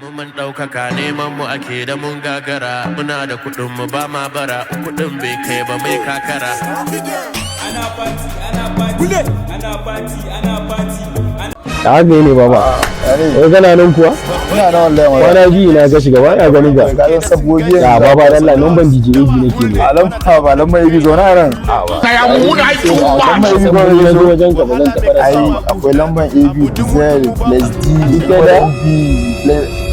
Mun ɗaukaka neman mu ake da mun gagara, muna da kuɗin mu ba ma bara, kuɗin bai kai ba mai kakara. Da haka ne baba. Wai kana nan kuwa? Ina da wallahi ma. Kwana ji ina ga shiga ba ya gani ga. Ga zan sabbobi ne. Ya baba dan Allah nan ban DJ nake ne. Alam fa ba lamma yi zo na ran. Kaya mu da aiki Lamma yi Ba zo ya zo wajen ka ba zan taɓa da ai akwai lamban AB Zell plus D ita da B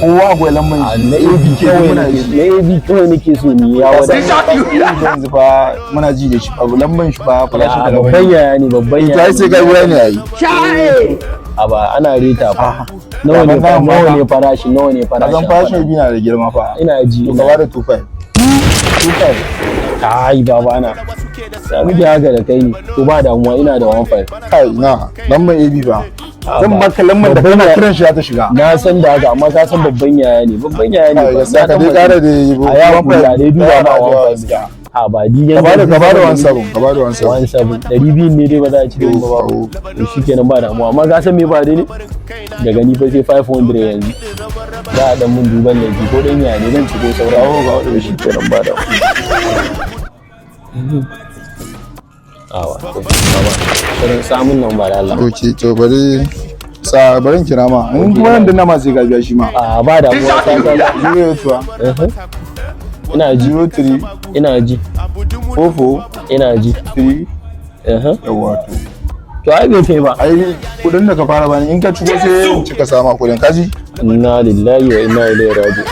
kowa akwai lamban na AB kawai na AB kawai nake so ni ya wada. yanzu fa muna ji da shi abu lamban shi fa farashin da Babban yaya ne babban yaya. sai ga ruwa ne ai. A ba ana reta fa. Nawa ne farashi nawa ne farashi? Azan farashin bi na da girma fa. Ina ji. To gaba da 25. 25. Kai baba na. Sai muke haka da kai ne. To ba damuwa ina da 15. Kai na lamban AB ba. Zan maka lamban da kana kiran shi ta shiga. Na san da haka amma ka san babban yaya ne. Babban yaya ne. Ba sai ka dai kara da a ya kula dai duba ma 15. A ba diyan ka ba da 17 ka ba da 17 200 ne dai ba za a ci ba to shikenan ba damuwa amma ka san me ba dai ne daga ni fa sai 500 yanzu za a dan mun duban laifi ko dan yaya ne zan ci ko saurawo ga wanda shikenan ba da awa shirin samun nan ba da Allah okay to barin kira ma in kuma nan da nama sai ka biya shi ma a ba damuwa ta zero tuwa ina ji 03 ina ji 44 ina ji 3 yawa to ai bai kai ba ai kudin da ka fara bani in ka ciko sai in cika sama kudin kaji inna lillahi wa inna ilaihi raji'un